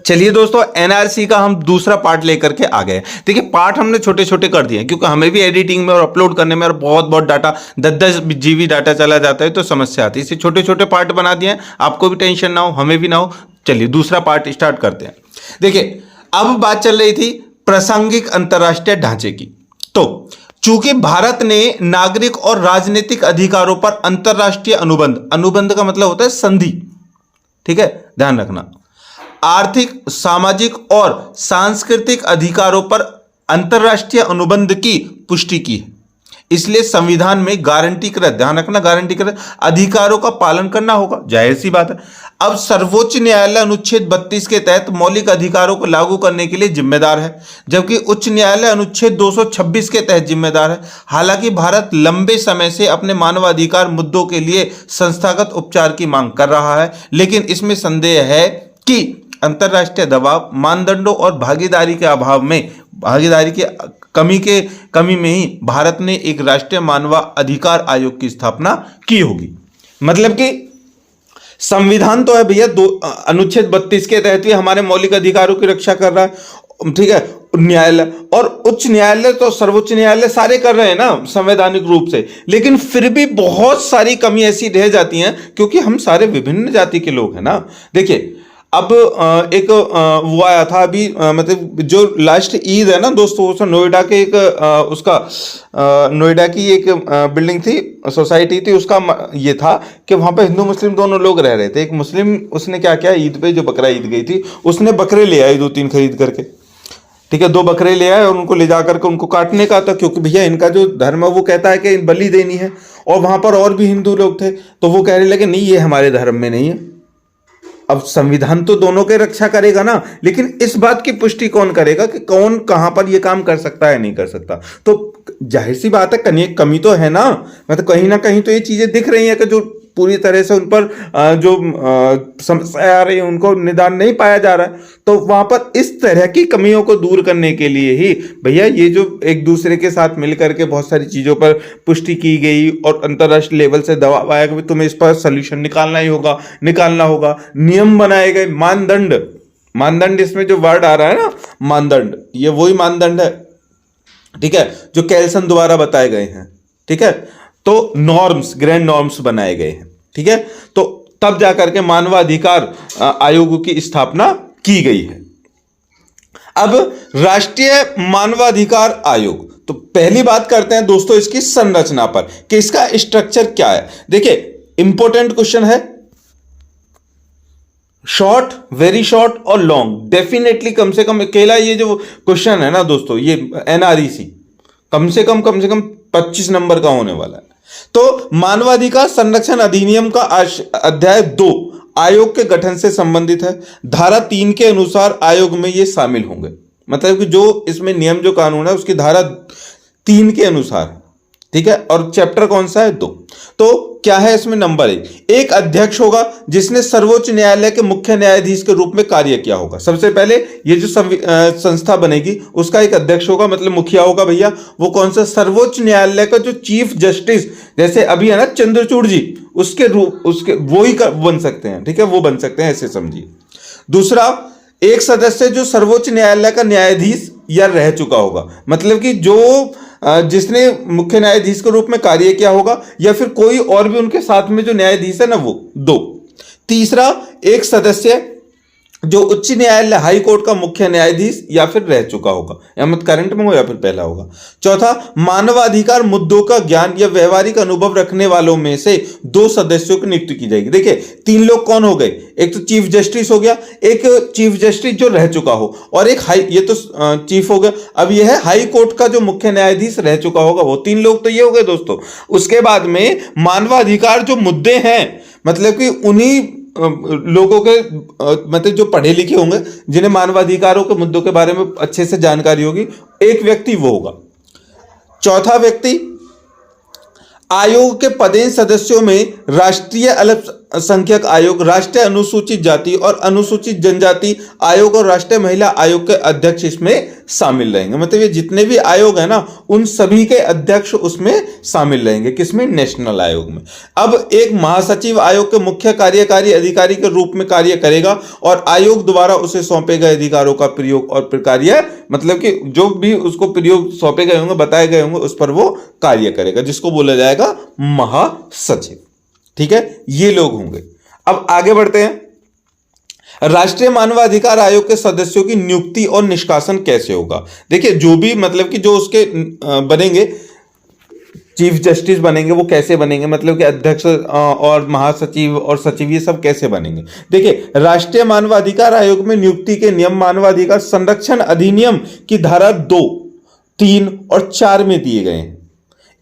चलिए दोस्तों, एनआरसी का हम दूसरा पार्ट लेकर के आ गए। देखिए, पार्ट हमने छोटे छोटे कर दिए क्योंकि हमें भी एडिटिंग में और अपलोड करने में और बहुत डाटा 10-10 जीबी डाटा चला जाता है तो समस्या आती है। इसे छोटे छोटे पार्ट बना दिए हैं, आपको भी टेंशन ना हो, हमें भी ना हो। चलिए दूसरा पार्ट स्टार्ट करते हैं। देखिए, अब बात चल रही थी प्रासंगिक अंतर्राष्ट्रीय ढांचे की। तो चूंकि भारत ने नागरिक और राजनीतिक अधिकारों पर अंतर्राष्ट्रीय अनुबंध का मतलब होता है संधि, ठीक है, ध्यान रखना, आर्थिक, सामाजिक और सांस्कृतिक अधिकारों पर अंतर्राष्ट्रीय अनुबंध की पुष्टि की है। इसलिए संविधान में गारंटीकृत, ध्यान रखना, गारंटीकृत अधिकारों का पालन करना होगा, जाहिर सी बात है। अब सर्वोच्च न्यायालय अनुच्छेद 32 के तहत मौलिक अधिकारों को लागू करने के लिए जिम्मेदार है, जबकि उच्च न्यायालय अनुच्छेद 226 के तहत जिम्मेदार है। हालांकि भारत लंबे समय से अपने मानवाधिकार मुद्दों के लिए संस्थागत उपचार की मांग कर रहा है, लेकिन इसमें संदेह है कि अंतर्राष्ट्रीय दबाव, मानदंडों और भागीदारी के अभाव में, भागीदारी के कमी में ही भारत ने एक राष्ट्रीय मानवाधिकार आयोग की स्थापना की होगी। मतलब कि संविधान तो है भैया, अनुच्छेद 32 के तहत भी हमारे मौलिक अधिकारों की रक्षा कर रहा है, ठीक है। न्यायालय और उच्च न्यायालय तो सर्वोच्च न्यायालय सारे कर रहे हैं ना संवैधानिक रूप से, लेकिन फिर भी बहुत सारी कमी ऐसी रह जाती हैं क्योंकि हम सारे विभिन्न जाति के लोग हैं ना। देखिए, अब एक वो आया था अभी, मतलब जो लास्ट ईद है ना दोस्तों, उसमें नोएडा के एक नोएडा की एक बिल्डिंग थी, सोसाइटी थी, उसका ये था कि वहाँ पे हिंदू मुस्लिम दोनों लोग रह रहे थे। एक मुस्लिम, उसने क्या किया, ईद पे जो बकरा ईद गई थी, उसने बकरे ले आए 2-3 खरीद करके, ठीक है, 2 बकरे ले आए और उनको ले जा करके उनको काटने का था, क्योंकि भैया इनका जो धर्म है वो कहता है कि बलि देनी है। और वहाँ पर और भी हिंदू लोग थे तो वो कहने लगे नहीं, ये हमारे धर्म में नहीं है। अब संविधान तो दोनों की रक्षा करेगा ना, लेकिन इस बात की पुष्टि कौन करेगा कि कौन कहां पर यह काम कर सकता है, नहीं कर सकता। तो जाहिर सी बात है, कमी तो है ना, मतलब कहीं ना कहीं तो ये चीजें दिख रही हैं कि जो पूरी तरह से उन पर जो समस्या आ रही है उनको निदान नहीं पाया जा रहा है। तो वहां पर इस तरह की कमियों को दूर करने के लिए ही भैया ये जो एक दूसरे के साथ मिलकर के बहुत सारी चीजों पर पुष्टि की गई और अंतर्राष्ट्रीय लेवल से दबाव आया कि तुम्हें इस पर सोल्यूशन निकालना होगा। नियम बनाए गए, मानदंड, इसमें जो वर्ड आ रहा है ना मानदंड, ये वही मानदंड है, ठीक है, जो कैल्सन द्वारा बताए गए हैं, ठीक है। तो नॉर्म्स, ग्रैंड नॉर्म्स बनाए गए हैं, ठीक है। तो तब जाकर के मानवाधिकार आयोग की स्थापना की गई है। अब राष्ट्रीय मानवाधिकार आयोग, तो पहली बात करते हैं दोस्तों इसकी संरचना पर कि इसका स्ट्रक्चर क्या है। देखिए, इंपॉर्टेंट क्वेश्चन है, शॉर्ट, वेरी शॉर्ट और लॉन्ग। डेफिनेटली कम से कम अकेला ये जो क्वेश्चन है ना दोस्तों, ये एनआरईसी कम से कम 25 नंबर का होने वाला है। तो मानवाधिकार संरक्षण अधिनियम का अध्याय 2 आयोग के गठन से संबंधित है। धारा 3 के अनुसार आयोग में ये शामिल होंगे, मतलब कि जो इसमें नियम, जो कानून है उसकी धारा 3 के अनुसार, ठीक है। और चैप्टर कौन सा है, 2। तो क्या है इसमें, नंबर 1, एक अध्यक्ष होगा जिसने सर्वोच्च न्यायालय के मुख्य न्यायाधीश के रूप में कार्य किया होगा। सबसे पहले ये जो संस्था बनेगी उसका एक अध्यक्ष होगा, मतलब मुखिया होगा भैया। वो कौन सा, सर्वोच्च न्यायालय का जो चीफ जस्टिस, जैसे अभी है ना चंद्रचूड़ जी, उसके वो ही बन सकते हैं, ठीक है, वो बन सकते हैं, ऐसे समझिए। दूसरा, एक सदस्य जो सर्वोच्च न्यायालय का न्यायाधीश या रह चुका होगा, मतलब कि जो जिसने मुख्य न्यायाधीश के रूप में कार्य किया होगा, या फिर कोई और भी उनके साथ में जो न्यायाधीश है ना, वो 2। तीसरा, एक सदस्य जो उच्च न्यायालय, हाई कोर्ट का मुख्य न्यायाधीश या फिर रह चुका होगा, या मत करंट में हो या फिर पहला होगा। चौथा, मानवाधिकार मुद्दों का ज्ञान या व्यवहारिक अनुभव रखने वालों में से 2 सदस्यों की नियुक्ति की जाएगी। देखिए, 3 लोग कौन हो गए, एक तो चीफ जस्टिस हो गया, एक चीफ जस्टिस जो रह चुका हो, और एक हाई, ये तो चीफ हो गया। अब यह है हाई कोर्ट का जो मुख्य न्यायाधीश रह चुका होगा, वो 3 लोग तो ये हो गए दोस्तों। उसके बाद में मानवाधिकार जो मुद्दे हैं, मतलब कि उन्हीं लोगों के, मतलब जो पढ़े लिखे होंगे, जिन्हें मानवाधिकारों के मुद्दों के बारे में अच्छे से जानकारी होगी, एक व्यक्ति वो होगा। चौथा व्यक्ति, आयोग के पदेन सदस्यों में राष्ट्रीय अल्पसंख्यक आयोग, राष्ट्रीय अनुसूचित जाति और अनुसूचित जनजाति आयोग और राष्ट्रीय महिला आयोग के अध्यक्ष इसमें शामिल रहेंगे। मतलब ये जितने भी आयोग है ना, उन सभी के अध्यक्ष उसमें शामिल रहेंगे। किसमें? नेशनल आयोग में। अब एक महासचिव आयोग के मुख्य कार्यकारी अधिकारी के रूप में कार्य करेगा और आयोग द्वारा उसे सौंपे गए अधिकारों का प्रयोग और प्रकार्य, मतलब कि जो भी उसको प्रयोग सौंपे गए होंगे, बताए गए होंगे, उस पर वो कार्य करेगा, जिसको बोला जाएगा महासचिव। ठीक है, ये लोग होंगे। अब आगे बढ़ते हैं। राष्ट्रीय मानवाधिकार आयोग के सदस्यों की नियुक्ति और निष्कासन कैसे होगा? देखिए, जो भी मतलब कि जो उसके बनेंगे, चीफ जस्टिस बनेंगे, वो कैसे बनेंगे, मतलब कि अध्यक्ष और महासचिव और सचिव, ये सब कैसे बनेंगे? देखिए, राष्ट्रीय मानवाधिकार आयोग में नियुक्ति के नियम मानवाधिकार संरक्षण अधिनियम की धारा 2, 3 और 4 में दिए गए हैं।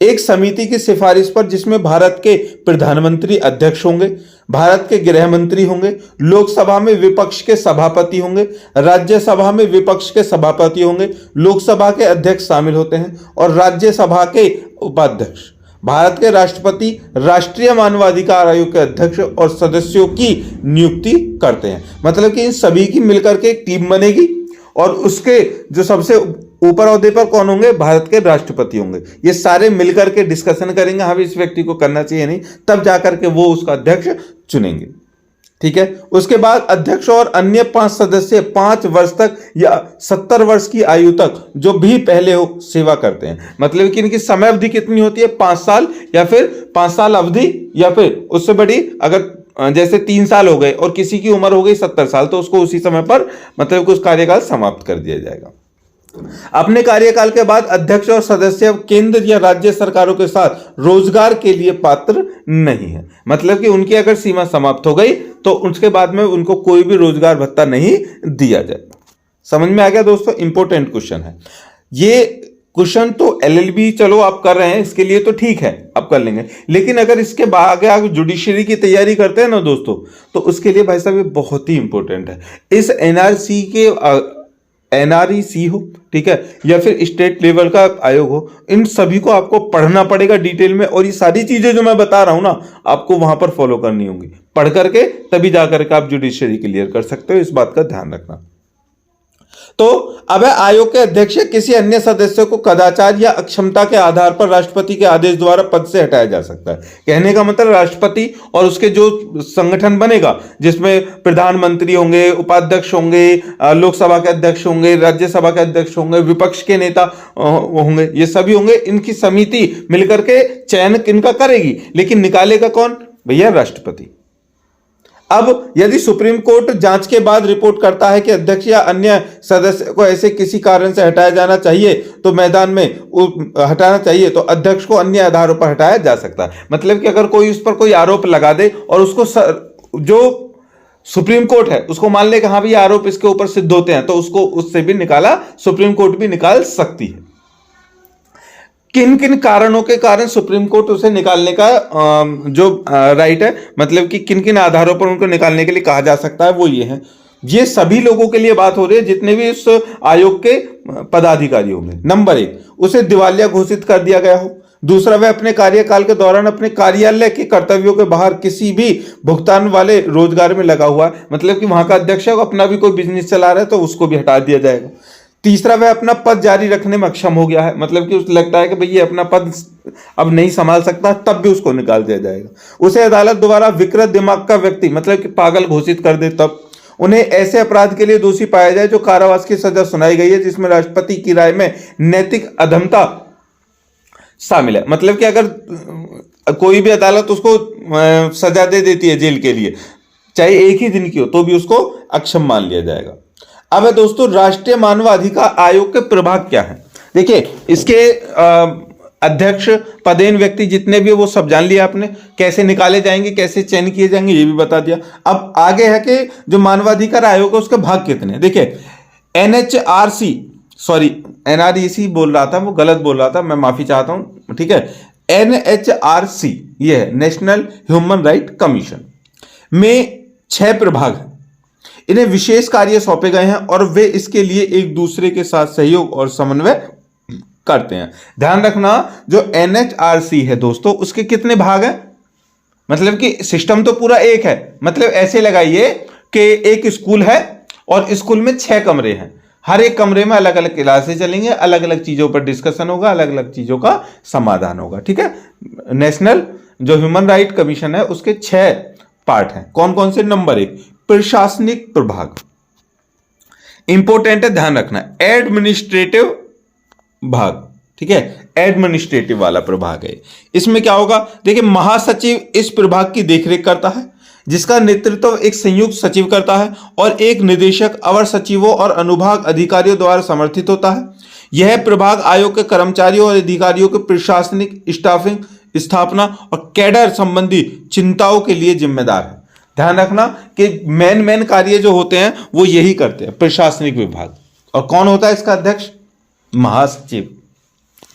एक समिति की सिफारिश पर, जिसमें भारत के प्रधानमंत्री अध्यक्ष होंगे, भारत के गृह मंत्री होंगे, लोकसभा में विपक्ष के सभापति होंगे, राज्यसभा में विपक्ष के सभापति होंगे, लोकसभा के अध्यक्ष शामिल होते हैं और राज्यसभा के उपाध्यक्ष। भारत के राष्ट्रपति राष्ट्रीय मानवाधिकार आयोग के अध्यक्ष और सदस्यों की नियुक्ति करते हैं। मतलब कि इन सभी की मिलकर के एक टीम बनेगी और उसके जो सबसे ऊपर ओहदे पर कौन होंगे? भारत के राष्ट्रपति होंगे। ये सारे मिलकर के डिस्कशन करेंगे, हाँ भी इस व्यक्ति को करना चाहिए, नहीं, तब जाकर के वो उसका अध्यक्ष चुनेंगे। ठीक है, उसके बाद अध्यक्ष और अन्य 5 सदस्य 5 वर्ष तक या 70 वर्ष की आयु तक जो भी पहले हो सेवा करते हैं। मतलब कि इनकी समय अवधि कितनी होती है? 5 साल या फिर 5 साल अवधि, या फिर उससे बड़ी, अगर जैसे 3 साल हो गए और किसी की उम्र हो गई 70 साल, तो उसको उसी समय पर मतलब कि उस कार्यकाल समाप्त कर दिया जाएगा। अपने कार्यकाल के बाद अध्यक्ष और सदस्य केंद्र या राज्य सरकारों के साथ रोजगार के लिए पात्र नहीं है। मतलब कि उनकी अगर सीमा समाप्त हो गई तो उसके बाद में उनको कोई भी रोजगार भत्ता नहीं दिया जाएगा। समझ में आ गया दोस्तों? इंपॉर्टेंट क्वेश्चन है ये। क्वेश्चन तो एलएलबी चलो आप कर रहे हैं, इसके लिए तो ठीक है, आप कर लेंगे, लेकिन अगर इसके आगे आप जुडिशरी की तैयारी करते हैं ना दोस्तों, तो उसके लिए भाई साहब ये बहुत ही इंपॉर्टेंट है। इस एनआरसी के एनआरईसी हो, ठीक है, या फिर स्टेट लेवल का आयोग हो, इन सभी को आपको पढ़ना पड़ेगा डिटेल में, और ये सारी चीजें जो मैं बता रहा हूं ना, आपको वहां पर फॉलो करनी होंगी। पढ़ करके तभी जाकर के आप जुडिशरी क्लियर कर सकते हो, इस बात का ध्यान रखना। तो अब आयोग के अध्यक्ष किसी अन्य सदस्य को कदाचार या अक्षमता के आधार पर राष्ट्रपति के आदेश द्वारा पद से हटाया जा सकता है। कहने का मतलब राष्ट्रपति और उसके जो संगठन बनेगा, जिसमें प्रधानमंत्री होंगे, उपाध्यक्ष होंगे, लोकसभा के अध्यक्ष होंगे, राज्यसभा के अध्यक्ष होंगे, विपक्ष के नेता होंगे, ये सभी होंगे, इनकी समिति मिलकर के चयन इनका करेगी, लेकिन निकालेगा कौन? भैया राष्ट्रपति। अब यदि सुप्रीम कोर्ट जांच के बाद रिपोर्ट करता है कि अध्यक्ष या अन्य सदस्य को ऐसे किसी कारण से हटाया जाना चाहिए, तो मैदान में हटाना चाहिए, तो अध्यक्ष को अन्य आधारों पर हटाया जा सकता है। मतलब कि अगर कोई उस पर कोई आरोप लगा दे और उसको जो सुप्रीम कोर्ट है उसको मान ले कि हाँ भी आरोप इसके ऊपर सिद्ध होते हैं, तो उसको उससे भी निकाला, सुप्रीम कोर्ट भी निकाल सकती है। किन किन कारणों के कारण सुप्रीम कोर्ट उसे निकालने का जो राइट है, मतलब कि किन किन आधारों पर उनको निकालने के लिए कहा जा सकता है, वो ये है। ये सभी लोगों के लिए बात हो रही है जितने भी इस आयोग के पदाधिकारी होंगे। नंबर 1, उसे दिवालिया घोषित कर दिया गया हो। दूसरा, वह अपने कार्यकाल के दौरान अपने कार्यालय के कर्तव्यों के बाहर किसी भी भुगतान वाले रोजगार में लगा हुआ है, मतलब कि वहां का अध्यक्ष अपना भी कोई बिजनेस चला रहा है तो उसको भी हटा दिया जाएगा। तीसरा, वह अपना पद जारी रखने में अक्षम हो गया है, मतलब कि उसे लगता है कि भाई ये अपना पद अब नहीं संभाल सकता, तब भी उसको निकाल दिया जाएगा। उसे अदालत द्वारा विकृत दिमाग का व्यक्ति, मतलब कि पागल घोषित कर दे तब। उन्हें ऐसे अपराध के लिए दोषी पाया जाए जो कारावास की सजा सुनाई गई है, जिसमें राष्ट्रपति की राय में नैतिक अधमता शामिल है। मतलब कि अगर कोई भी अदालत उसको सजा दे देती है जेल के लिए, चाहे एक ही दिन की हो, तो भी उसको अक्षम मान लिया जाएगा। अब दोस्तों, राष्ट्रीय मानवाधिकार आयोग के प्रभाग क्या है? देखिए, इसके अध्यक्ष, पदेन व्यक्ति जितने भी, वो सब जान लिया आपने। कैसे निकाले जाएंगे, कैसे चयन किए जाएंगे, ये भी बता दिया। अब आगे है कि जो मानवाधिकार आयोग है उसके भाग कितने। देखिए, एनएचआरसी, सॉरी एनआरईसी बोल रहा था, वो गलत बोल रहा था, मैं माफी चाहता हूं, ठीक है। एनएचआरसी ये है नेशनल ह्यूमन राइट कमीशन, में 6 प्रभाग हैं। इन्हें विशेष कार्य सौंपे गए हैं और वे इसके लिए एक दूसरे के साथ सहयोग और समन्वय करते हैं। ध्यान रखना, जो एनएचआरसी है दोस्तों, उसके कितने भाग हैं? मतलब कि सिस्टम तो पूरा एक है। मतलब ऐसे लगाइए कि एक स्कूल है और स्कूल में 6 कमरे हैं, हर एक कमरे में अलग अलग क्लासेस चलेंगे, अलग अलग चीजों पर डिस्कशन होगा, अलग अलग चीजों का समाधान होगा। ठीक है, नेशनल जो ह्यूमन राइट कमीशन है उसके 6 पार्ट हैं। कौन कौन से? नंबर 1 प्रशासनिक प्रभाग, इंपॉर्टेंट है, ध्यान रखना, एडमिनिस्ट्रेटिव भाग। ठीक है, एडमिनिस्ट्रेटिव वाला प्रभाग है। इसमें क्या होगा? देखिए, महासचिव इस प्रभाग की देखरेख करता है, जिसका नेतृत्व एक संयुक्त सचिव करता है और एक निदेशक अवर सचिवों और अनुभाग अधिकारियों द्वारा समर्थित होता है। यह प्रभाग आयोग के कर्मचारियों और अधिकारियों के प्रशासनिक स्टाफिंग, स्थापना और कैडर संबंधी चिंताओं के लिए जिम्मेदार है। ध्यान रखना कि मेन कार्य जो होते हैं वो यही करते हैं, प्रशासनिक विभाग। और कौन होता है इसका अध्यक्ष? महासचिव।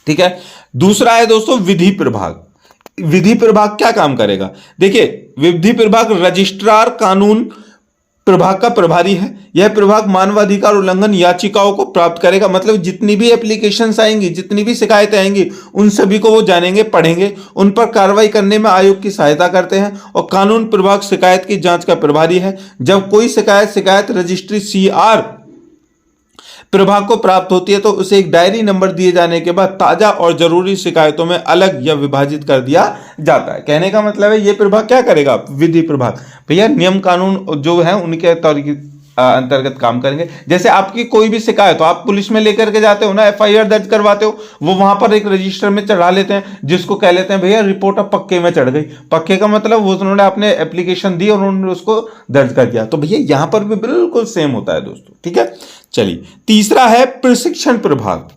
ठीक है, दूसरा है दोस्तों विधि प्रभाग। विधि प्रभाग क्या काम करेगा? देखिए, विधि प्रभाग रजिस्ट्रार कानून प्रभाग का प्रभारी है। यह प्रभाग मानवाधिकार उल्लंघन याचिकाओं को प्राप्त करेगा। मतलब जितनी भी एप्लीकेशंस आएंगी, जितनी भी शिकायतें आएंगी, उन सभी को वो जानेंगे, पढ़ेंगे, उन पर कार्रवाई करने में आयोग की सहायता करते हैं। और कानून प्रभाग शिकायत की जांच का प्रभारी है। जब कोई शिकायत रजिस्ट्री CR प्रभाग को प्राप्त होती है तो उसे एक डायरी नंबर दिए जाने के बाद ताजा और जरूरी शिकायतों में अलग या विभाजित कर दिया जाता है। कहने का मतलब है ये प्रभाग क्या करेगा? विधि प्रभाग। भैया नियम कानून जो है उनके अंतर्गत काम करेंगे। जैसे आपकी कोई भी शिकायत हो, आप पुलिस में लेकर के जाते हो ना, FIR दर्ज करवाते हो, वो वहां पर एक रजिस्टर में चढ़ा लेते हैं, जिसको कह लेते हैं भैया रिपोर्ट अब पक्के में चढ़ गई। पक्के का मतलब वो उन्होंने आपने एप्लीकेशन दी और उन्होंने उसको दर्ज कर दिया। तो भैया यहां पर भी बिल्कुल सेम होता है दोस्तों। ठीक है, चलिए तीसरा है प्रशिक्षण प्रभाग।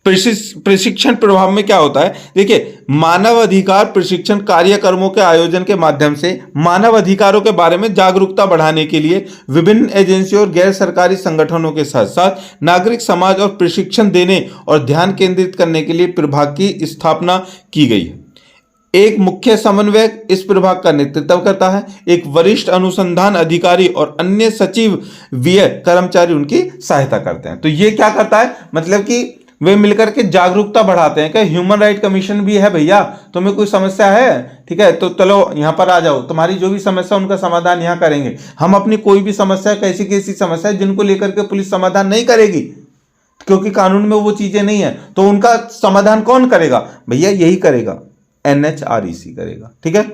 प्रशिक्षण प्रभाव में क्या होता है? देखिए, मानव अधिकार प्रशिक्षण कार्यक्रमों के आयोजन के माध्यम से मानव अधिकारों के बारे में जागरूकता बढ़ाने के लिए विभिन्न एजेंसियों और गैर सरकारी संगठनों के साथ साथ नागरिक समाज और प्रशिक्षण देने और ध्यान केंद्रित करने के लिए प्रभाग की स्थापना की गई है। एक मुख्य समन्वयक इस प्रभाग का नेतृत्व करता है। एक वरिष्ठ अनुसंधान अधिकारी और अन्य सचिव व्यय कर्मचारी उनकी सहायता करते हैं। तो ये क्या करता है? मतलब कि वे मिलकर के जागरूकता बढ़ाते हैं कि ह्यूमन राइट कमीशन भी है भैया, तुम्हें कोई समस्या है, ठीक है, तो चलो यहाँ पर आ जाओ, तुम्हारी जो भी समस्या उनका समाधान यहाँ करेंगे। हम अपनी कोई भी समस्या, कैसी कैसी समस्या जिनको लेकर के पुलिस समाधान नहीं करेगी क्योंकि कानून में वो चीजें नहीं है, तो उनका समाधान कौन करेगा? भैया यही करेगा, NHREC करेगा। ठीक है,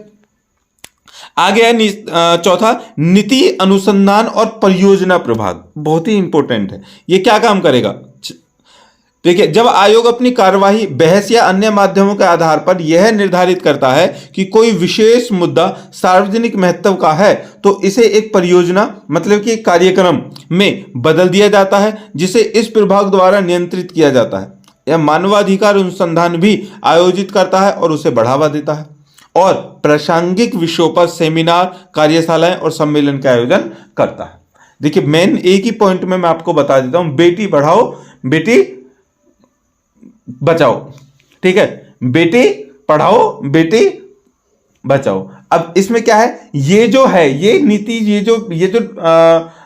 आगे है चौथा नीति अनुसंधान और परियोजना प्रभाग। बहुत ही इंपॉर्टेंट है। ये क्या काम करेगा? देखिए, जब आयोग अपनी कार्यवाही बहस या अन्य माध्यमों के आधार पर यह निर्धारित करता है कि कोई विशेष मुद्दा सार्वजनिक महत्व का है तो इसे एक परियोजना मतलब कि एक कार्यक्रम में बदल दिया जाता है, जिसे इस प्रभाग द्वारा नियंत्रित किया जाता है। यह मानवाधिकार अनुसंधान भी आयोजित करता है और उसे बढ़ावा देता है और प्रासंगिक विषयों पर सेमिनार, कार्यशालाएं और सम्मेलन का आयोजन करता है। देखिए, मेन एक ही पॉइंट में मैं आपको बता देता हूं, बेटी पढ़ाओ बेटी बचाओ। ठीक है, बेटी पढ़ाओ बेटी बचाओ। अब इसमें क्या है? ये जो है ये नीति, ये जो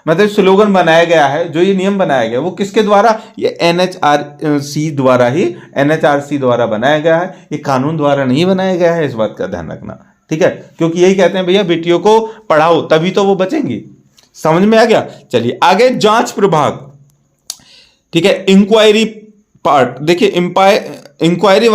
मतलब स्लोगन बनाया गया है, जो ये नियम बनाया गया वो किसके द्वारा? ये NHRC द्वारा ही, NHRC द्वारा बनाया गया है। ये कानून द्वारा नहीं बनाया गया है, इस बात का ध्यान रखना। ठीक है, क्योंकि यही कहते हैं भैया बेटियों को पढ़ाओ तभी तो वो बचेंगी। समझ में आ गया? चलिए आगे, जांच प्रभाग। ठीक है, इंक्वायरी पार्ट। देखिए, इंक्वायरी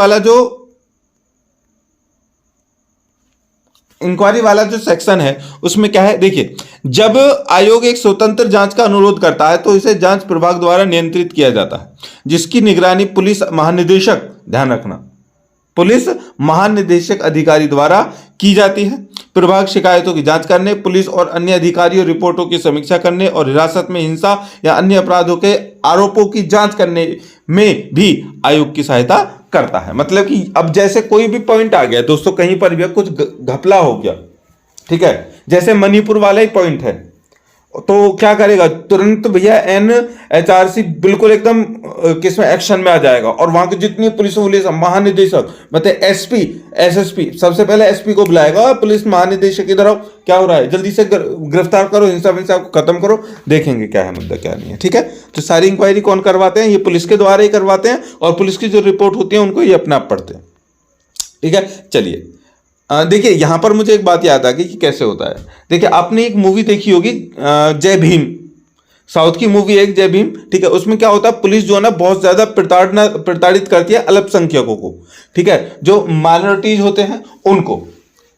वाला जो सेक्शन है उसमें क्या है? देखिए, जब आयोग एक स्वतंत्र जांच का अनुरोध करता है तो इसे जांच प्रभाग द्वारा नियंत्रित किया जाता है, जिसकी निगरानी पुलिस महानिदेशक, ध्यान रखना, पुलिस महानिदेशक अधिकारी द्वारा की जाती है। प्रभाग शिकायतों की जांच करने, पुलिस और अन्य अधिकारियों रिपोर्टों की समीक्षा करने और हिरासत में हिंसा या अन्य अपराधों के आरोपों की जांच करने में भी आयोग की सहायता करता है। मतलब कि अब जैसे कोई भी पॉइंट आ गया दोस्तों, कहीं पर भी कुछ घपला हो गया, ठीक है, जैसे मणिपुर वाला ही पॉइंट है, तो क्या करेगा? तुरंत भैया NHRC बिल्कुल एकदम किसमें एक्शन में आ जाएगा और वहां की जितनी पुलिस महानिदेशक, मतलब SP SSP, सबसे पहले SP को बुलाएगा, पुलिस महानिदेशक इधर आओ, क्या हो रहा है, जल्दी से गिरफ्तार करो, हिंसा को खत्म करो, देखेंगे क्या है मुद्दा क्या नहीं है। ठीक है, तो सारी इंक्वायरी कौन करवाते हैं? ये पुलिस के द्वारा ही करवाते हैं और पुलिस की जो रिपोर्ट होती है उनको ये अपना आप पढ़ते हैं। ठीक है, चलिए देखिए यहां पर मुझे एक बात याद आ गई कि कैसे होता है। देखिए आपने एक मूवी देखी होगी जय भीम, साउथ की मूवी है एक जय भीम, ठीक है। उसमें क्या होता है, पुलिस जो है ना बहुत ज्यादा प्रताड़ित करती है अल्पसंख्यकों को, ठीक है, जो माइनॉरिटीज होते हैं उनको,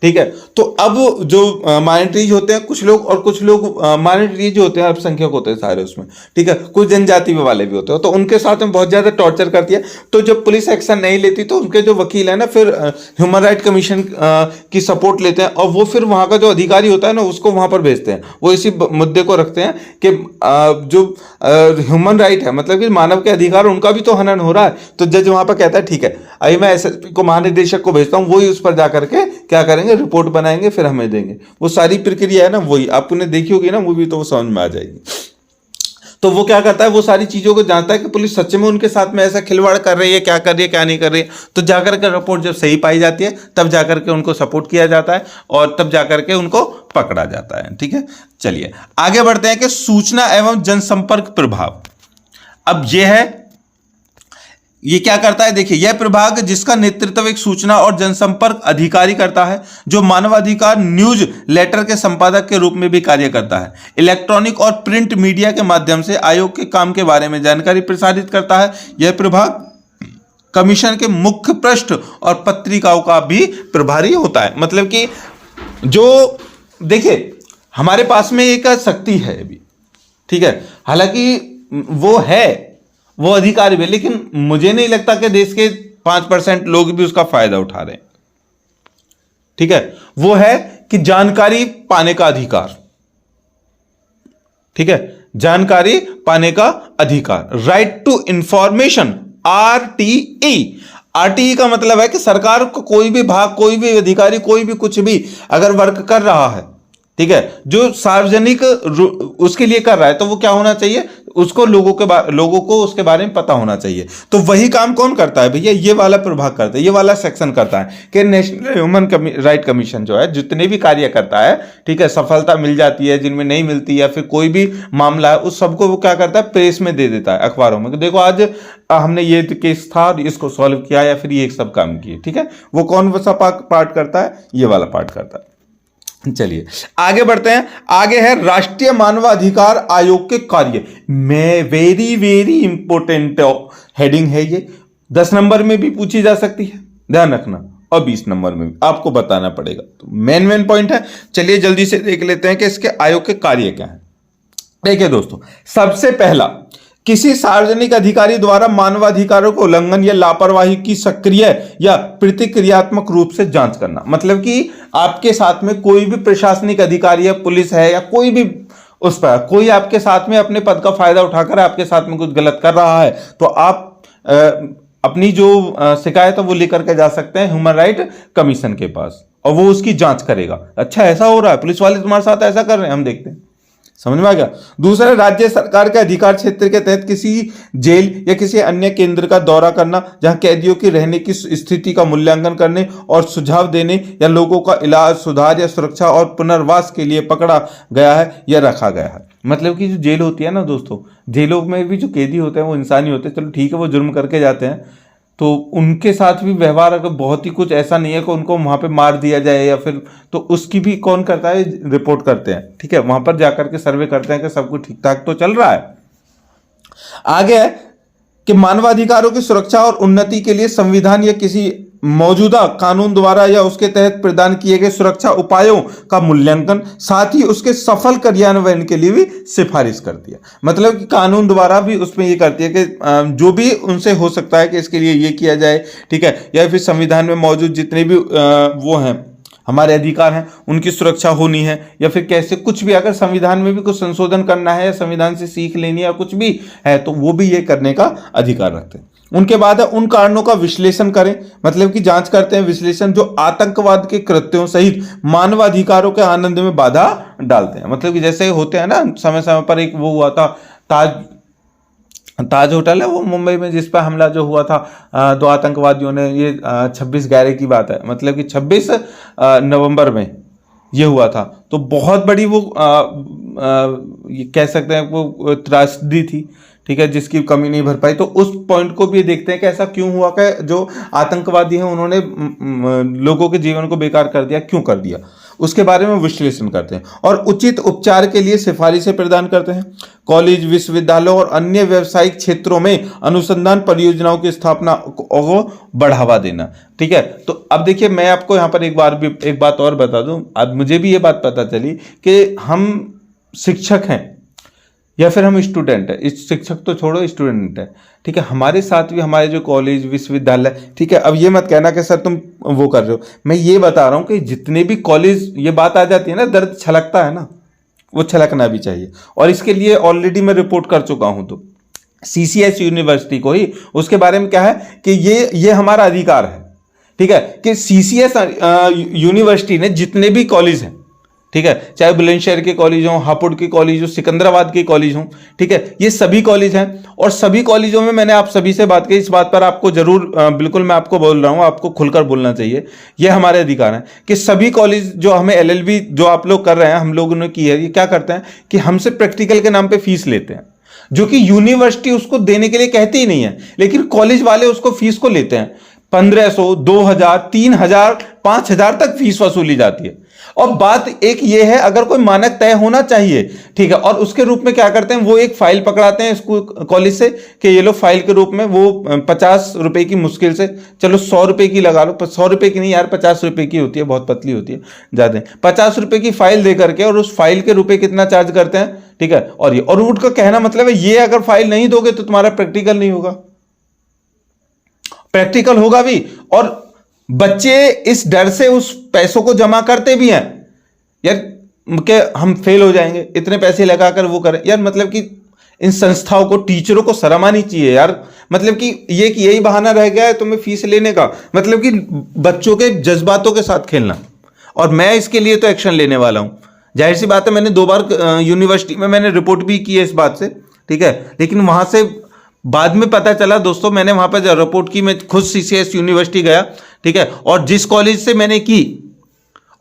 ठीक है। तो अब जो माइनॉरिटीज होते हैं कुछ लोग, और कुछ लोग माइनॉरिटीज जो होते हैं अल्पसंख्यक होते हैं सारे उसमें, ठीक है, कुछ जनजाति वाले भी होते हैं, तो उनके साथ में बहुत ज्यादा टॉर्चर करती है। तो जब पुलिस एक्शन नहीं लेती तो उनके जो वकील है ना फिर ह्यूमन राइट कमीशन की सपोर्ट लेते हैं, और वो फिर वहां का जो अधिकारी होता है ना उसको वहां पर भेजते हैं। वो इसी मुद्दे को रखते हैं कि जो ह्यूमन राइट है, मतलब कि मानव के अधिकार, उनका भी तो हनन हो रहा है। तो जज वहां पर कहता है ठीक है, अभी मैं एसएसपी को, महानिदेशक को भेजता हूं, वही उस पर जाकर के क्या करेंगे, रिपोर्ट बनाएंगे, फिर हमें देंगे। वो सारी प्रक्रिया है ना वही आपने देखी होगी ना मूवी, तो वो समझ में आ जाएगी। तो वो क्या करता है, वो सारी चीजों को जानता है कि पुलिस सच में उनके साथ में ऐसा खिलवाड़ कर रही है, क्या कर रही है क्या नहीं कर रही है। तो जाकर के रिपोर्ट जब सही पाई जाती है तब जाकर के उनको सपोर्ट किया जाता है और तब जाकर के उनको पकड़ा जाता है, ठीक है। चलिए आगे बढ़ते हैं कि सूचना एवं जनसंपर्क प्रभाव। अब ये क्या करता है, देखिए यह प्रभाग जिसका नेतृत्व एक सूचना और जनसंपर्क अधिकारी करता है, जो मानवाधिकार न्यूज लेटर के संपादक के रूप में भी कार्य करता है। इलेक्ट्रॉनिक और प्रिंट मीडिया के माध्यम से आयोग के काम के बारे में जानकारी प्रसारित करता है। यह प्रभाग कमीशन के मुख्य पृष्ठ और पत्रिकाओं का भी प्रभारी होता है। मतलब कि जो देखिए हमारे पास में एक शक्ति है अभी, ठीक है, हालांकि वो अधिकार भी है, लेकिन मुझे नहीं लगता कि देश के 5% लोग भी उसका फायदा उठा रहे हैं, ठीक है। वो है कि जानकारी पाने का अधिकार, ठीक है, जानकारी पाने का अधिकार, राइट टू इंफॉर्मेशन, आरटीई का मतलब है कि सरकार को कोई भी भाग, कोई भी अधिकारी, कोई भी कुछ भी अगर वर्क कर रहा है, ठीक है, जो सार्वजनिक उसके लिए कर रहा है, तो वो क्या होना चाहिए, उसको लोगों को उसके बारे में पता होना चाहिए। तो वही काम कौन करता है भैया, ये वाला प्रभाग करता है, ये वाला सेक्शन करता है कि नेशनल ह्यूमन राइट कमीशन जो है जितने भी कार्य करता है, ठीक है, सफलता मिल जाती है, जिनमें नहीं मिलती या फिर कोई भी मामला है उस सबको वो क्या करता है, प्रेस में दे देता है, अखबारों में, देखो आज हमने ये केस था इसको सॉल्व किया या फिर ये सब काम किए, ठीक है। वो कौन सा पार्ट करता है, ये वाला पार्ट करता है। चलिए आगे बढ़ते हैं। आगे है राष्ट्रीय मानवाधिकार आयोग के कार्य में, वेरी वेरी इंपॉर्टेंट हेडिंग है ये, 10 नंबर में भी पूछी जा सकती है, ध्यान रखना, और 20 नंबर में भी आपको बताना पड़ेगा। तो मेन पॉइंट है, चलिए जल्दी से देख लेते हैं कि इसके आयोग के कार्य क्या है। देखिए दोस्तों, सबसे पहला, किसी सार्वजनिक अधिकारी द्वारा मानवाधिकारों को उल्लंघन या लापरवाही की सक्रिय या प्रतिक्रियात्मक रूप से जांच करना। मतलब कि आपके साथ में कोई भी प्रशासनिक अधिकारी है, पुलिस है या कोई भी, उस पर कोई आपके साथ में अपने पद का फायदा उठाकर आपके साथ में कुछ गलत कर रहा है, तो आप अपनी जो शिकायत है वो लेकर के जा सकते हैं ह्यूमन राइट कमीशन के पास, और वो उसकी जांच करेगा। अच्छा ऐसा हो रहा है, पुलिस वाले तुम्हारे साथ ऐसा कर रहे हैं, हम देखते हैं, समझ में आ गया। दूसरा, राज्य सरकार के अधिकार क्षेत्र के तहत किसी जेल या किसी अन्य केंद्र का दौरा करना जहां कैदियों की रहने की स्थिति का मूल्यांकन करने और सुझाव देने या लोगों का इलाज, सुधार या सुरक्षा और पुनर्वास के लिए पकड़ा गया है या रखा गया है। मतलब कि जो जेल होती है ना दोस्तों, जेलों में भी जो कैदी होते हैं वो इंसानी होते हैं, चलो ठीक है वो जुर्म करके जाते हैं, तो उनके साथ भी व्यवहार अगर बहुत ही कुछ ऐसा नहीं है कि उनको वहां पे मार दिया जाए या फिर, तो उसकी भी कौन करता है, रिपोर्ट करते हैं, ठीक है, वहां पर जाकर के सर्वे करते हैं कि सब कुछ ठीक ठाक तो चल रहा है। आगे है कि मानवाधिकारों की सुरक्षा और उन्नति के लिए संविधान या किसी मौजूदा कानून द्वारा या उसके तहत प्रदान किए गए सुरक्षा उपायों का मूल्यांकन, साथ ही उसके सफल क्रियान्वयन के लिए भी सिफारिश करती है। मतलब कि कानून द्वारा भी उसमें ये करती है कि जो भी उनसे हो सकता है कि इसके लिए ये किया जाए, ठीक है, या फिर संविधान में मौजूद जितने भी वो हैं हमारे अधिकार हैं उनकी सुरक्षा होनी है, या फिर कैसे कुछ भी अगर संविधान में भी कुछ संशोधन करना है या संविधान से सीख लेनी है कुछ भी है, तो वो भी ये करने का अधिकार रखते हैं। उनके बाद है उन कारणों का विश्लेषण करें, मतलब कि जांच करते हैं, विश्लेषण जो आतंकवाद के कृत्यों सहित मानवाधिकारों के आनंद में बाधा डालते हैं। मतलब कि जैसे होते हैं ना, समय समय पर एक वो हुआ था, ताज होटल है वो मुंबई में, जिस पर हमला जो हुआ था 2 आतंकवादियों ने, ये 26/11 की बात है, मतलब कि 26 नवंबर में ये हुआ था। तो बहुत बड़ी वो ये कह सकते हैं वो त्रासदी थी, ठीक है, जिसकी कमी नहीं भर पाई। तो उस पॉइंट को भी देखते हैं कि ऐसा क्यों हुआ कि जो आतंकवादी हैं उन्होंने लोगों के जीवन को बेकार कर दिया, क्यों कर दिया, उसके बारे में विश्लेषण करते हैं और उचित उपचार के लिए सिफारिशें प्रदान करते हैं। कॉलेज, विश्वविद्यालयों और अन्य व्यावसायिक क्षेत्रों में अनुसंधान परियोजनाओं की स्थापना को बढ़ावा देना। ठीक है, तो अब देखिए मैं आपको यहाँ पर एक बात और बता दूं। अब मुझे भी ये बात पता चली कि हम शिक्षक हैं या फिर हम स्टूडेंट है, इस शिक्षक तो छोड़ो, स्टूडेंट है, ठीक है, हमारे साथ भी हमारे जो कॉलेज, विश्वविद्यालय, ठीक है, अब ये मत कहना कि सर तुम वो कर रहे हो, मैं ये बता रहा हूँ कि जितने भी कॉलेज, ये बात आ जाती है ना, दर्द छलकता है ना, वो छलकना भी चाहिए। और इसके लिए ऑलरेडी मैं रिपोर्ट कर चुका हूँ। तो CCS यूनिवर्सिटी को ही, उसके बारे में क्या है कि ये हमारा अधिकार है, ठीक है, कि CCS यूनिवर्सिटी ने जितने भी कॉलेज हैं, ठीक है, चाहे बुलंदशहर के कॉलेज हों, हापुड़ के कॉलेज हो, सिकंदराबाद के कॉलेज हों, ठीक है, ये सभी कॉलेज हैं। और सभी कॉलेजों में मैंने आप सभी से बात की, इस बात पर आपको जरूर बिल्कुल मैं आपको बोल रहा हूं, आपको खुलकर बोलना चाहिए, ये हमारे अधिकार हैं कि सभी कॉलेज जो हमें LLB जो आप लोग कर रहे हैं, हम लोगों ने की है, ये क्या करते हैं कि हमसे प्रैक्टिकल के नाम पर फीस लेते हैं, जो कि यूनिवर्सिटी उसको देने के लिए कहती ही नहीं है, लेकिन कॉलेज वाले उसको फीस को लेते हैं। 1500, 2000, 3000, 5000 तक फीस वसूली जाती है। और बात एक ये है, अगर कोई मानक तय होना चाहिए, ठीक है, और उसके रूप में क्या करते हैं, वो एक फाइल पकड़ाते हैं स्कूल कॉलेज से कि ये लो फाइल के रूप में, वो 50 रुपए की, मुश्किल से चलो 100 रुपए की लगा लो, 100 रुपए की नहीं यार, 50 रुपए की होती है, बहुत पतली होती है, ज्यादा 50 रुपए की फाइल दे करके, और उस फाइल के रुपए कितना चार्ज करते हैं, ठीक है। और उनका कहना मतलब है, ये अगर फाइल नहीं दोगे तो तुम्हारा प्रैक्टिकल नहीं होगा, प्रैक्टिकल होगा भी। और बच्चे इस डर से उस पैसों को जमा करते भी हैं यार, कि हम फेल हो जाएंगे, इतने पैसे लगाकर वो करें यार। मतलब कि इन संस्थाओं को, टीचरों को शर्म आनी चाहिए यार। मतलब कि यही बहाना रह गया है तुम्हें फीस लेने का, मतलब कि बच्चों के जज्बातों के साथ खेलना। और मैं इसके लिए तो एक्शन लेने वाला हूं। जाहिर सी बात है, मैंने 2 बार यूनिवर्सिटी में मैंने रिपोर्ट भी की है इस बात से, ठीक है, लेकिन वहां से बाद में पता चला दोस्तों, मैंने वहां पर जब रिपोर्ट की, मैं खुद CCS यूनिवर्सिटी गया, ठीक है, और जिस कॉलेज से मैंने की,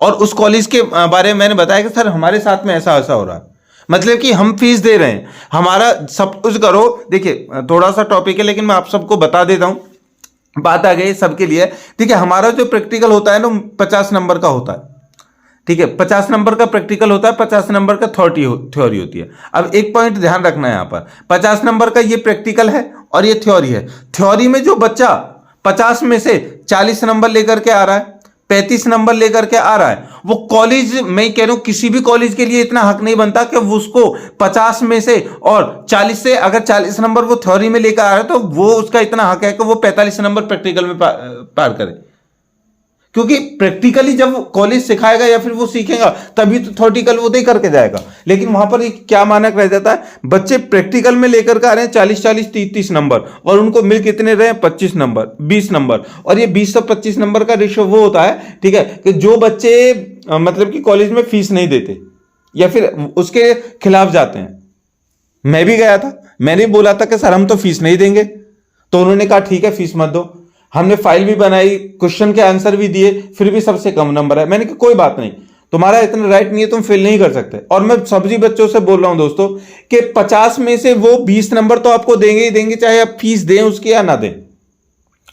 और उस कॉलेज के बारे में मैंने बताया कि सर हमारे साथ में ऐसा ऐसा हो रहा है, मतलब कि हम फीस दे रहे हैं, हमारा सब कुछ करो। देखिए थोड़ा सा टॉपिक है, लेकिन मैं आप सबको बता देता हूं, बात आ गई सबके लिए, ठीक है। हमारा जो प्रैक्टिकल होता है ना, 50 नंबर का होता है, ठीक है, 50 नंबर का प्रैक्टिकल होता है, 50 नंबर का थ्योरी होती है। अब एक पॉइंट ध्यान रखना है यहाँ पर, 50 नंबर का ये प्रैक्टिकल है और ये थ्योरी है। थ्योरी में जो बच्चा 50 में से 40 नंबर लेकर के आ रहा है, 35 नंबर लेकर के आ रहा है, वो कॉलेज, मैं कह रहा हूं किसी भी कॉलेज के लिए इतना हक नहीं बनता कि वो उसको 50 में से और 40 से, अगर 40 नंबर वो थ्योरी में लेकर आ रहा है तो वो उसका इतना हक है कि वो 45 नंबर प्रैक्टिकल में पार करे। क्योंकि प्रैक्टिकली जब कॉलेज सिखाएगा या फिर वो सीखेगा, तभी तो थ्योरेटिकल वो दे करके जाएगा। लेकिन वहां पर क्या मानक रह जाता है, बच्चे प्रैक्टिकल में लेकर के आ रहे हैं 40-40, 30-30 नंबर, और उनको मिल कितने रहे, 25 नंबर, 20 नंबर। और ये 20 से 25 नंबर का रेशियो वो होता है, ठीक है, कि जो बच्चे मतलब कि कॉलेज में फीस नहीं देते या फिर उसके खिलाफ जाते हैं। मैं भी गया था, मैंने बोला था कि सर हम तो फीस नहीं देंगे, तो उन्होंने कहा ठीक है फीस मत दो। हमने फाइल भी बनाई, क्वेश्चन के आंसर भी दिए, फिर भी सबसे कम नंबर है। मैंने कहा कोई बात नहीं, तुम्हारा इतना राइट नहीं है, तुम फेल नहीं कर सकते। और मैं सभी बच्चों से बोल रहा हूं दोस्तों कि 50 में से वो 20 नंबर तो आपको देंगे ही देंगे, चाहे आप फीस दें उसकी या ना दें।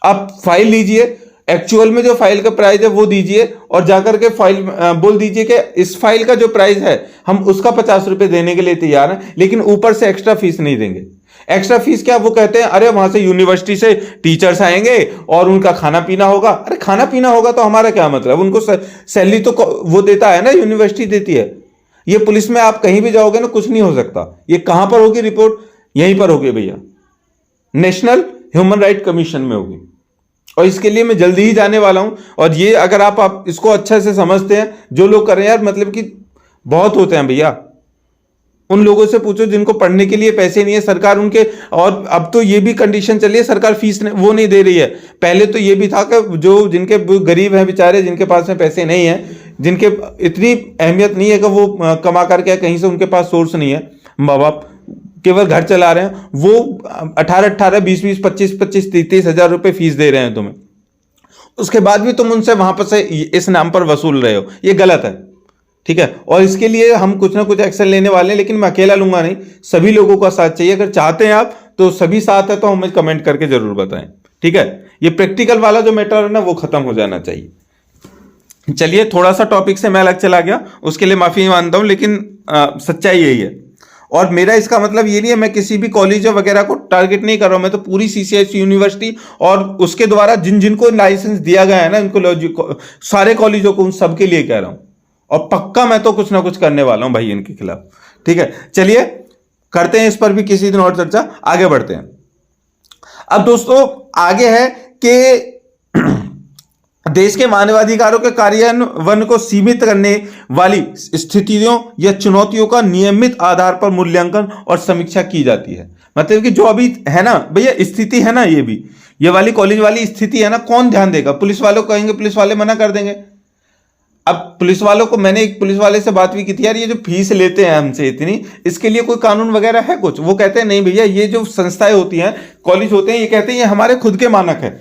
आप फाइल लीजिए, एक्चुअल में जो फाइल का प्राइस है वो दीजिए, और जाकर के फाइल बोल दीजिए कि इस फाइल का जो प्राइस है हम उसका 50 रुपए देने के लिए तैयार हैं, लेकिन ऊपर से एक्स्ट्रा फीस नहीं देंगे। एक्स्ट्रा फीस क्या, वो कहते हैं अरे वहां से यूनिवर्सिटी से टीचर्स आएंगे और उनका खाना पीना होगा। अरे खाना पीना होगा तो हमारा क्या मतलब, उनको सैलरी तो वो देता है ना, यूनिवर्सिटी देती है। ये पुलिस में आप कहीं भी जाओगे ना, कुछ नहीं हो सकता। ये कहां पर होगी रिपोर्ट, यहीं पर होगी भैया, नेशनल ह्यूमन राइट कमीशन में होगी। और इसके लिए मैं जल्दी ही जाने वाला हूं। और ये अगर आप इसको अच्छे से समझते हैं, जो लोग कर रहे हैं यार, मतलब कि बहुत होते हैं भैया, उन लोगों से पूछो जिनको पढ़ने के लिए पैसे नहीं है, सरकार उनके, और अब तो ये भी कंडीशन चली है, सरकार फीस वो नहीं दे रही है। पहले तो ये भी था कि जो जिनके गरीब हैं बेचारे, जिनके पास में पैसे नहीं है, जिनके इतनी अहमियत नहीं है कि वो कमा करके कहीं से उनके पास सोर्स नहीं है, माँ बाप केवल घर चला रहे हैं, वो 18-18, 20-20, 25-25, 30-30 हजार रुपए फीस दे रहे हैं तुम्हें। उसके बाद भी तुम उनसे वहां पर से इस नाम पर वसूल रहे हो, ये गलत है, ठीक है। और इसके लिए हम कुछ ना कुछ एक्शन लेने वाले हैं, लेकिन मैं अकेला लूंगा नहीं, सभी लोगों का साथ चाहिए। अगर चाहते हैं आप तो सभी साथ है तो हमें कमेंट करके जरूर बताएं, ठीक है। ये प्रैक्टिकल वाला जो मैटर है ना वो खत्म हो जाना चाहिए। चलिए, थोड़ा सा टॉपिक से मैं अलग चला गया, उसके लिए माफी मानता हूं, लेकिन सच्चाई यही है। और मेरा इसका मतलब ये नहीं है मैं किसी भी कॉलेज वगैरह को टारगेट नहीं कर रहा हूं, मैं तो पूरी सीसीएस यूनिवर्सिटी और उसके द्वारा जिन जिनको लाइसेंस दिया गया है ना, इनको सारे कॉलेजों को, उन सबके लिए कह रहा हूं। और पक्का मैं तो कुछ ना कुछ करने वाला हूं भाई इनके खिलाफ, ठीक है। चलिए करते हैं इस पर भी किसी दिन और चर्चा, आगे बढ़ते हैं। अब दोस्तों आगे है कि देश के मानवाधिकारों के कार्यान्वयन को सीमित करने वाली स्थितियों या चुनौतियों का नियमित आधार पर मूल्यांकन और समीक्षा की जाती है। मतलब कि जो अभी है ना भैया स्थिति है ना, ये वाली कॉलेज वाली स्थिति है ना, कौन ध्यान देगा? पुलिस वालों को कहेंगे, पुलिस वाले मना कर देंगे। अब पुलिस वालों को, मैंने एक पुलिस वाले से बात भी की थी, यार ये जो फीस लेते हैं हमसे इतनी, इसके लिए कोई कानून वगैरह है कुछ? वो कहते हैं नहीं भैया, ये जो संस्थाएं होती हैं, कॉलेज होते हैं, ये कहते हैं ये हमारे खुद के मानक है,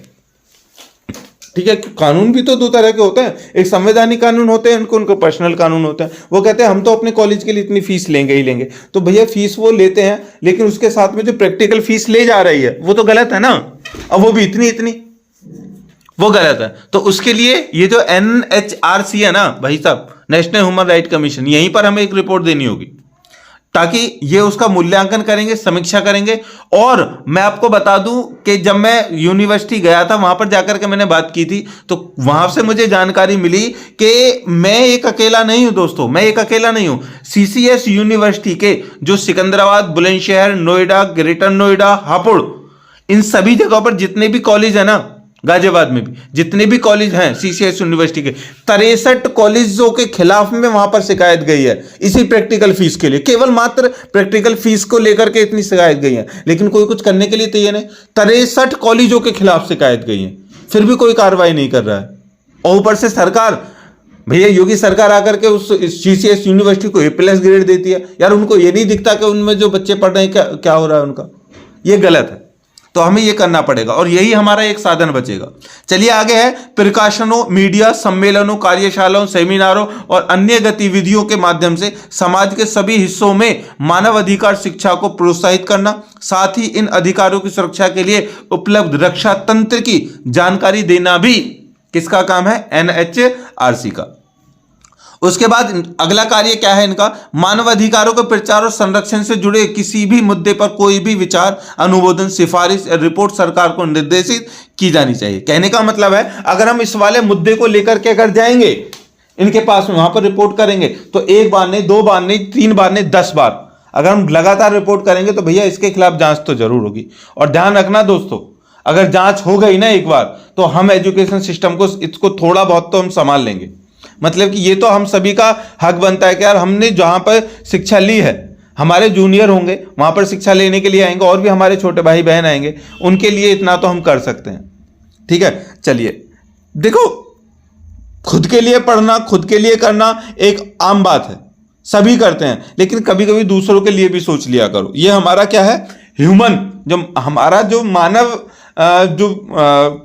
ठीक है। कानून भी तो दो तरह के होते हैं, एक संवैधानिक कानून होते हैं, उनको पर्सनल कानून होते हैं। वो कहते हैं हम तो अपने कॉलेज के लिए इतनी फीस लेंगे ही लेंगे। तो भैया फीस वो लेते हैं, लेकिन उसके साथ में जो प्रैक्टिकल फीस ले जा रही है वो तो गलत है ना, अब वो भी इतनी, वो गलत है। तो उसके लिए ये जो NHRC है ना भाई साहब, नेशनल ह्यूमन राइट कमीशन, यहीं पर हमें एक रिपोर्ट देनी होगी, ताकि ये उसका मूल्यांकन करेंगे, समीक्षा करेंगे। और मैं आपको बता दूं कि जब मैं यूनिवर्सिटी गया था, वहां पर जाकर के मैंने बात की थी, तो वहां से मुझे जानकारी मिली कि मैं एक अकेला नहीं हूं दोस्तों, मैं एक अकेला नहीं हूं। CCS यूनिवर्सिटी के जो सिकंदराबाद, बुलंदशहर, नोएडा, ग्रेटर नोएडा, हापुड़, इन सभी जगहों पर जितने भी कॉलेज है ना, गाजियाबाद में भी जितने भी कॉलेज हैं CCS यूनिवर्सिटी के, 63 कॉलेजों के खिलाफ में वहां पर शिकायत गई है इसी प्रैक्टिकल फीस के लिए। केवल मात्र प्रैक्टिकल फीस को लेकर के इतनी शिकायत गई है, लेकिन कोई कुछ करने के लिए तैयार नहीं। 63 कॉलेजों के खिलाफ शिकायत गई है, फिर भी कोई कार्रवाई नहीं कर रहा है। और ऊपर से सरकार, भैया योगी सरकार आकर के उस CCS यूनिवर्सिटी को A+ ग्रेड देती है। यार उनको ये नहीं दिखता कि उनमें जो बच्चे पढ़ रहे हैं क्या हो रहा है उनका, ये गलत है। तो हमें यह करना पड़ेगा और यही हमारा एक साधन बचेगा। चलिए आगे है, प्रकाशनों, मीडिया, सम्मेलनों, कार्यशालाओं, सेमिनारों और अन्य गतिविधियों के माध्यम से समाज के सभी हिस्सों में मानव अधिकार शिक्षा को प्रोत्साहित करना, साथ ही इन अधिकारों की सुरक्षा के लिए उपलब्ध रक्षा तंत्र की जानकारी देना भी किसका काम है? NHRC का। उसके बाद अगला कार्य क्या है इनका? मानव अधिकारों के प्रचार और संरक्षण से जुड़े किसी भी मुद्दे पर कोई भी विचार, अनुमोदन, सिफारिश या रिपोर्ट सरकार को निर्देशित की जानी चाहिए। कहने का मतलब है, अगर हम इस वाले मुद्दे को लेकर के अगर जाएंगे इनके पास में, वहां पर रिपोर्ट करेंगे, तो 1 बार नहीं, 2 बार नहीं, 3 बार नहीं, 10 बार अगर हम लगातार रिपोर्ट करेंगे तो भैया इसके खिलाफ जांच तो जरूर होगी। और ध्यान रखना दोस्तों, अगर जांच हो गई ना एक बार, तो हम एजुकेशन सिस्टम को, इसको थोड़ा बहुत तो हम संभाल लेंगे। मतलब कि ये तो हम सभी का हक बनता है कि यार हमने जहां पर शिक्षा ली है, हमारे जूनियर होंगे वहां पर शिक्षा लेने के लिए आएंगे, और भी हमारे छोटे भाई बहन आएंगे, उनके लिए इतना तो हम कर सकते हैं, ठीक है। चलिए देखो, खुद के लिए पढ़ना, खुद के लिए करना एक आम बात है, सभी करते हैं, लेकिन कभी कभी दूसरों के लिए भी सोच लिया करो। ये हमारा क्या है, ह्यूमन, जो हमारा जो मानव जो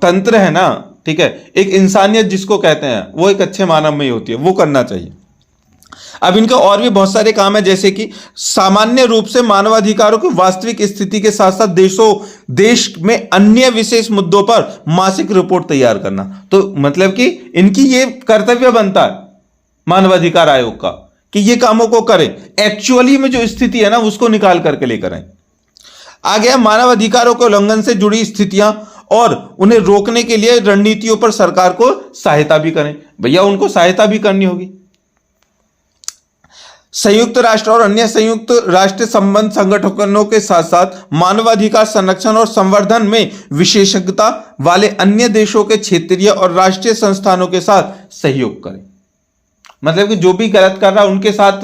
तंत्र है ना, ठीक है, एक इंसानियत जिसको कहते हैं, वो एक अच्छे मानव में ही होती है, वो करना चाहिए। अब इनके और भी बहुत सारे काम है, जैसे कि सामान्य रूप से मानवाधिकारों की वास्तविक स्थिति के साथ साथ देश में अन्य विशेष मुद्दों पर मासिक रिपोर्ट तैयार करना। तो मतलब कि इनकी ये कर्तव्य बनता है मानवाधिकार आयोग का कि ये कामों को करें, एक्चुअली में जो स्थिति है ना उसको निकाल करके लेकर आए। आ गया मानव अधिकारों के उल्लंघन से जुड़ी स्थितियां और उन्हें रोकने के लिए रणनीतियों पर सरकार को सहायता भी करें। भैया उनको सहायता भी करनी होगी। संयुक्त राष्ट्र और अन्य संयुक्त राष्ट्र संबंध संगठनों के साथ साथ मानवाधिकार संरक्षण और संवर्धन में विशेषज्ञता वाले अन्य देशों के क्षेत्रीय और राष्ट्रीय संस्थानों के साथ सहयोग करें। मतलब कि जो भी गलत कर रहा है उनके साथ,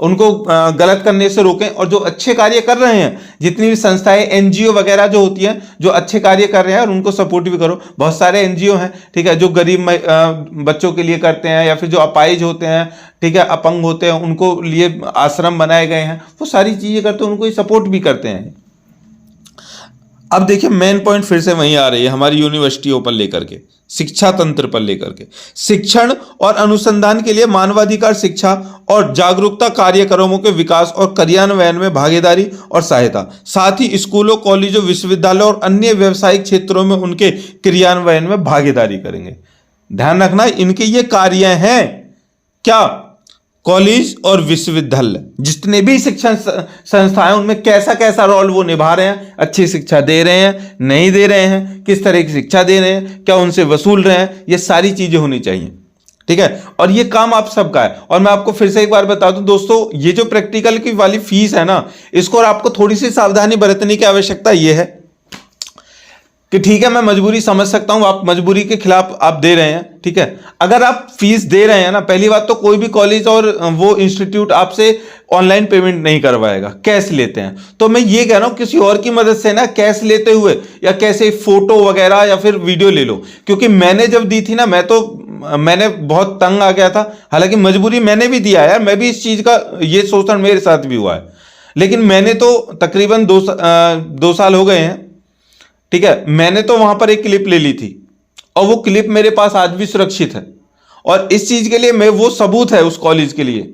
उनको गलत करने से रोकें, और जो अच्छे कार्य कर रहे हैं, जितनी भी संस्थाएं, NGO वगैरह जो होती हैं, जो अच्छे कार्य कर रहे हैं, और उनको सपोर्ट भी करो। बहुत सारे NGO हैं, ठीक है, जो गरीब बच्चों के लिए करते हैं, या फिर जो अपाहिज होते हैं, ठीक है, अपंग होते हैं, उनको लिए आश्रम बनाए गए हैं, वो सारी चीजें करते हैं, उनको सपोर्ट भी करते हैं। अब देखिए मेन पॉइंट फिर से वहीं आ रही है हमारी यूनिवर्सिटियों पर लेकर के, शिक्षा तंत्र पर लेकर के। शिक्षण और अनुसंधान के लिए मानवाधिकार शिक्षा और जागरूकता कार्यक्रमों के विकास और कार्यान्वयन में भागीदारी और सहायता, साथ ही स्कूलों, कॉलेजों, विश्वविद्यालयों और अन्य व्यावसायिक क्षेत्रों में उनके क्रियान्वयन में भागीदारी करेंगे। ध्यान रखना इनके ये कार्य हैं क्या, कॉलेज और विश्वविद्यालय जितने भी शिक्षण संस्थाएं उनमें कैसा कैसा रोल वो निभा रहे हैं, अच्छी शिक्षा दे रहे हैं, नहीं दे रहे हैं, किस तरह की शिक्षा दे रहे हैं, क्या उनसे वसूल रहे हैं, ये सारी चीजें होनी चाहिए। ठीक है, और ये काम आप सबका है। और मैं आपको फिर से एक बार बता दूं दोस्तों, ये जो प्रैक्टिकल की वाली फीस है ना, इसको और आपको थोड़ी सी सावधानी बरतने की आवश्यकता ये है कि ठीक है मैं मजबूरी समझ सकता हूं, आप मजबूरी के खिलाफ आप दे रहे हैं। ठीक है, अगर आप फीस दे रहे हैं ना, पहली बात तो कोई भी कॉलेज और वो इंस्टीट्यूट आपसे ऑनलाइन पेमेंट नहीं करवाएगा, कैश लेते हैं। तो मैं ये कह रहा हूं किसी और की मदद से ना कैश लेते हुए या कैसे फोटो वगैरह या फिर वीडियो ले लो, क्योंकि मैंने जब दी थी ना मैंने बहुत तंग आ गया था। हालांकि मजबूरी मैंने भी दिया है, मैं भी इस चीज का ये शोषण मेरे साथ भी हुआ है, लेकिन मैंने तो तकरीबन 2 साल हो गए हैं। ठीक है, मैंने तो वहां पर एक क्लिप ले ली थी और वो क्लिप मेरे पास आज भी सुरक्षित है, और इस चीज के लिए मैं वो सबूत है उस कॉलेज के लिए,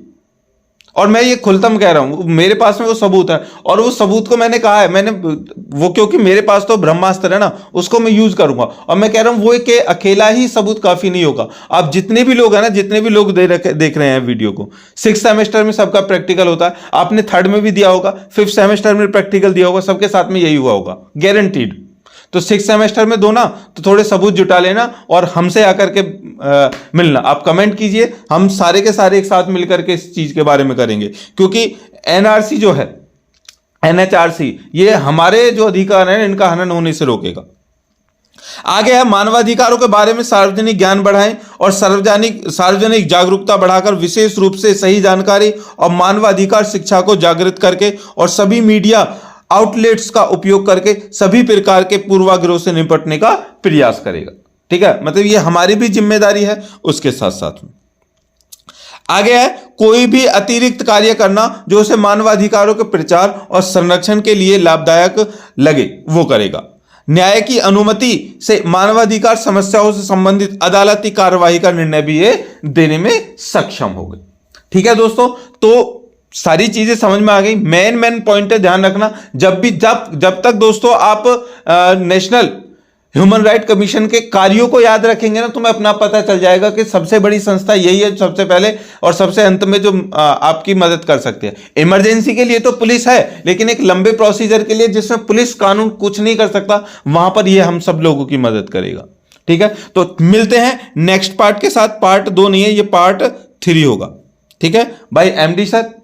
और मैं ये खुलतम कह रहा हूं मेरे पास में वो सबूत है। और वो सबूत को मैंने कहा है, मैंने वो क्योंकि मेरे पास तो ब्रह्मास्त्र है ना, उसको मैं यूज करूंगा। और मैं कह रहा हूं वो एक अकेला ही सबूत काफी नहीं होगा। आप जितने भी लोग हैं ना, जितने भी लोग देख रहे हैं वीडियो को, 6th सेमेस्टर में सबका प्रैक्टिकल होता है, आपने 3rd में भी दिया होगा, 5th सेमेस्टर में प्रैक्टिकल दिया होगा, सबके साथ में यही हुआ होगा गारंटीड। तो 6th सेमेस्टर में दो ना, तो थोड़े सबूत जुटा लेना और हमसे आकर के मिलना। आप कमेंट कीजिए, हम सारे के सारे एक साथ मिलकर के इस चीज के बारे में करेंगे, क्योंकि एनआरसी जो है, एनएचआरसी, ये हमारे जो अधिकार हैं इनका हनन होने से रोकेगा। आगे है मानवाधिकारों के बारे में सार्वजनिक ज्ञान बढ़ाएं और सार्वजनिक जागरूकता बढ़ाकर विशेष रूप से सही जानकारी और मानवाधिकार शिक्षा को जागृत करके और सभी मीडिया आउटलेट्स का उपयोग करके सभी प्रकार के पूर्वाग्रहों से निपटने का प्रयास करेगा। ठीक है, मतलब ये हमारी भी जिम्मेदारी है उसके साथ साथ में। आगे है कोई भी अतिरिक्त कार्य करना जो उसे मानवाधिकारों के प्रचार और संरक्षण के लिए लाभदायक लगे वो करेगा। न्याय की अनुमति से मानवाधिकार समस्याओं से संबंधित अदालती कार्यवाही का निर्णय भी ये देने में सक्षम होगा। ठीक है दोस्तों, तो सारी चीजें समझ में आ गई। मेन पॉइंट है, ध्यान रखना, जब तक दोस्तों आप नेशनल ह्यूमन राइट कमीशन के कार्यों को याद रखेंगे ना, तुम्हें अपना पता चल जाएगा कि सबसे बड़ी संस्था यही है सबसे पहले और सबसे अंत में जो आपकी मदद कर सकती है। इमरजेंसी के लिए तो पुलिस है, लेकिन एक लंबे प्रोसीजर के लिए जिसमें पुलिस कानून कुछ नहीं कर सकता, वहां पर ये हम सब लोगों की मदद करेगा। ठीक है, तो मिलते हैं नेक्स्ट पार्ट के साथ। पार्ट 2 नहीं है, ये पार्ट 3 होगा। ठीक है भाई, एमडी सर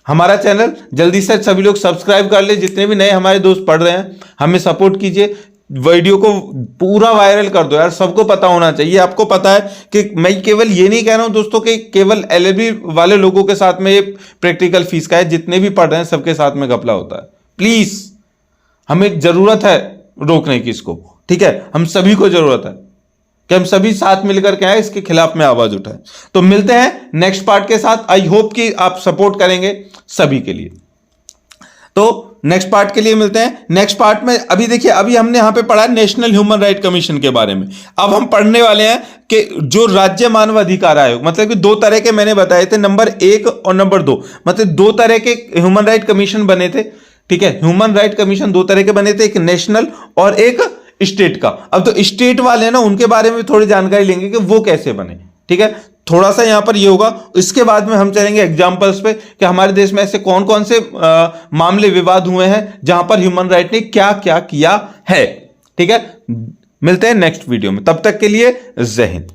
हमारा चैनल जल्दी से सभी लोग सब्सक्राइब कर ले, जितने भी नए हमारे दोस्त पढ़ रहे हैं हमें सपोर्ट कीजिए, वीडियो को पूरा वायरल कर दो यार, सबको पता होना चाहिए। आपको पता है कि मैं केवल ये नहीं कह रहा हूं दोस्तों कि केवल एलएलबी वाले लोगों के साथ में ये प्रैक्टिकल फीस का है, जितने भी पढ़ रहे हैं सबके साथ में घपला होता है। प्लीज, हमें जरूरत है रोकने की इसको। ठीक है, हम सभी को जरूरत है कि हम सभी साथ मिलकर के आए, इसके खिलाफ में आवाज उठाए। तो मिलते हैं नेक्स्ट पार्ट के साथ। आई होप कि आप सपोर्ट करेंगे सभी के लिए। तो नेक्स्ट पार्ट के लिए मिलते हैं। नेक्स्ट पार्ट में अभी देखिए, अभी हमने यहां पे पढ़ा नेशनल ह्यूमन राइट कमीशन के बारे में। अब हम पढ़ने वाले हैं कि जो राज्य मानवाधिकार आयोग, मतलब कि 2 तरह के मैंने बताए थे, नंबर 1 और नंबर 2, मतलब 2 तरह के ह्यूमन राइट कमीशन बने थे। ठीक है, ह्यूमन राइट कमीशन 2 तरह के बने थे, एक नेशनल और एक स्टेट का। अब तो स्टेट वाले ना, उनके बारे में थोड़ी जानकारी लेंगे कि वो कैसे बने। ठीक है, थोड़ा सा यहां पर ये होगा। इसके बाद में हम चलेंगे एग्जांपल्स पे कि हमारे देश में ऐसे कौन कौन से मामले विवाद हुए हैं जहां पर ह्यूमन राइट ने क्या क्या किया है। ठीक है, मिलते हैं नेक्स्ट वीडियो में, तब तक के लिए जय हिंद।